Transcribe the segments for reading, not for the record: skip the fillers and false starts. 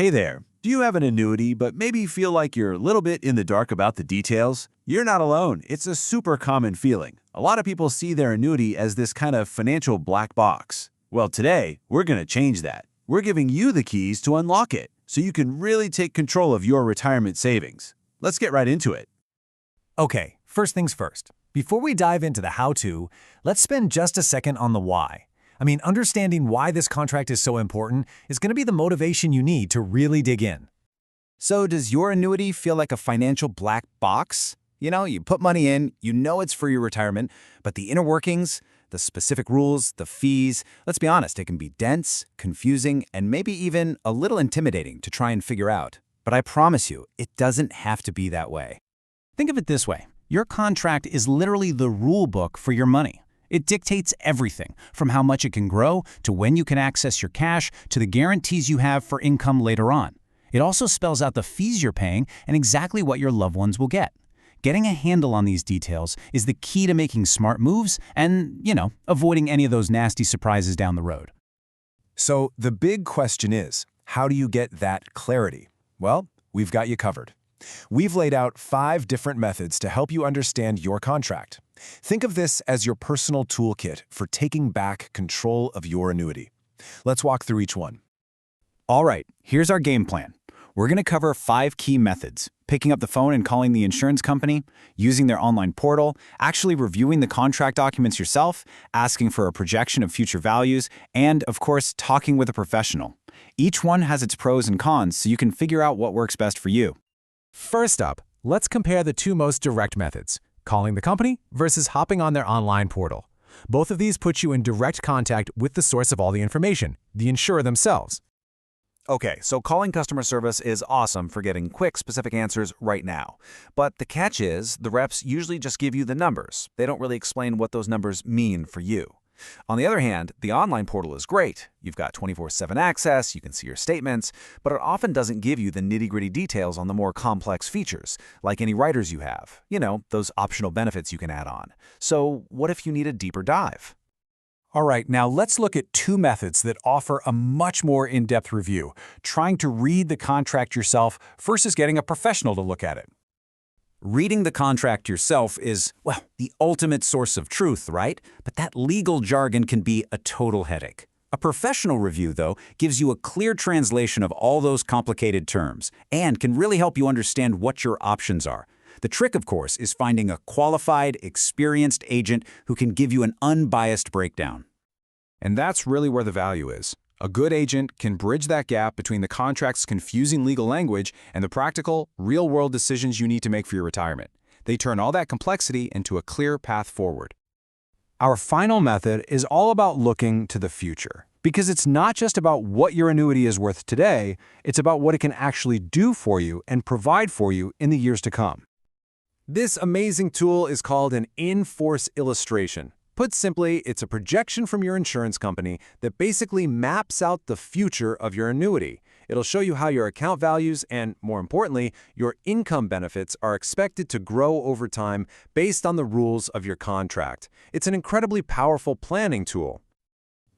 Hey there. Do you have an annuity but maybe feel like you're a little bit in the dark about the details? You're not alone. It's a super common feeling. A lot of people see their annuity as this kind of financial black box. Well, today, we're going to change that. We're giving you the keys to unlock it so you can really take control of your retirement savings. Let's get right into it. Okay, first things first. Before we dive into the how-to, let's spend just a second on the why. Understanding why this contract is so important is going to be the motivation you need to really dig in. So does your annuity feel like a financial black box? You put money in, you know it's for your retirement, but the inner workings, the specific rules, the fees, let's be honest, it can be dense, confusing, and maybe even a little intimidating to try and figure out. But I promise you, it doesn't have to be that way. Think of it this way. Your contract is literally the rule book for your money. It dictates everything, from how much it can grow, to when you can access your cash, to the guarantees you have for income later on. It also spells out the fees you're paying and exactly what your loved ones will get. Getting a handle on these details is the key to making smart moves and, avoiding any of those nasty surprises down the road. So the big question is, how do you get that clarity? Well, we've got you covered. We've laid out 5 different methods to help you understand your contract. Think of this as your personal toolkit for taking back control of your annuity. Let's walk through each one. All right, here's our game plan. We're going to cover 5 key methods: picking up the phone and calling the insurance company, using their online portal, actually reviewing the contract documents yourself, asking for a projection of future values, and, of course, talking with a professional. Each one has its pros and cons, so you can figure out what works best for you. First up, let's compare the 2 most direct methods, calling the company versus hopping on their online portal. Both of these put you in direct contact with the source of all the information, the insurer themselves. Okay, so calling customer service is awesome for getting quick, specific answers right now. But the catch is, the reps usually just give you the numbers. They don't really explain what those numbers mean for you. On the other hand, the online portal is great. You've got 24/7 access, you can see your statements, but it often doesn't give you the nitty-gritty details on the more complex features, like any riders you have. Those optional benefits you can add on. So what if you need a deeper dive? All right, now let's look at 2 methods that offer a much more in-depth review, trying to read the contract yourself versus getting a professional to look at it. Reading the contract yourself is, the ultimate source of truth, right? But that legal jargon can be a total headache. A professional review, though, gives you a clear translation of all those complicated terms and can really help you understand what your options are. The trick, of course, is finding a qualified, experienced agent who can give you an unbiased breakdown. And that's really where the value is. A good agent can bridge that gap between the contract's confusing legal language and the practical, real-world decisions you need to make for your retirement. They turn all that complexity into a clear path forward. Our final method is all about looking to the future, because it's not just about what your annuity is worth today, it's about what it can actually do for you and provide for you in the years to come. This amazing tool is called an in-force illustration. Put simply, it's a projection from your insurance company that basically maps out the future of your annuity. It'll show you how your account values and, more importantly, your income benefits are expected to grow over time based on the rules of your contract. It's an incredibly powerful planning tool.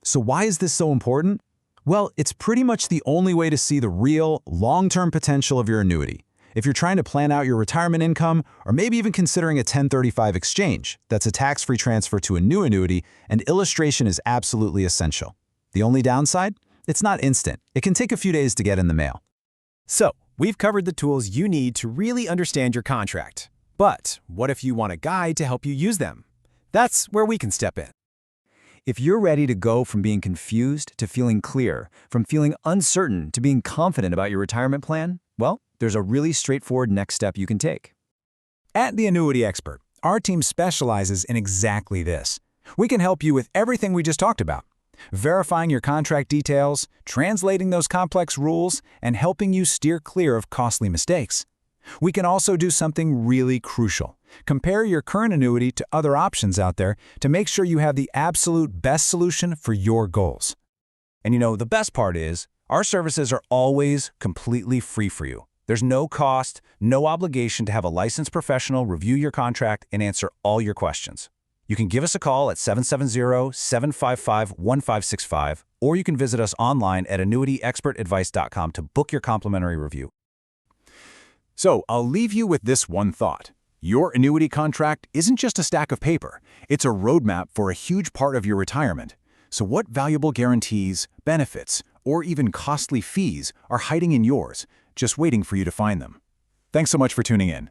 So why is this so important? Well, it's pretty much the only way to see the real, long-term potential of your annuity. If you're trying to plan out your retirement income, or maybe even considering a 1035 exchange, that's a tax-free transfer to a new annuity, an illustration is absolutely essential. The only downside? It's not instant. It can take a few days to get in the mail. So, we've covered the tools you need to really understand your contract. But what if you want a guide to help you use them? That's where we can step in. If you're ready to go from being confused to feeling clear, from feeling uncertain to being confident about your retirement plan, well, there's a really straightforward next step you can take. At The Annuity Expert, our team specializes in exactly this. We can help you with everything we just talked about: verifying your contract details, translating those complex rules, and helping you steer clear of costly mistakes. We can also do something really crucial: compare your current annuity to other options out there to make sure you have the absolute best solution for your goals. And the best part is, our services are always completely free for you. There's no cost, no obligation to have a licensed professional review your contract and answer all your questions. You can give us a call at 770-755-1565, or you can visit us online at annuityexpertadvice.com to book your complimentary review. So, I'll leave you with this one thought. Your annuity contract isn't just a stack of paper. It's a roadmap for a huge part of your retirement. So what valuable guarantees, benefits, or even costly fees are hiding in yours, just waiting for you to find them? Thanks so much for tuning in.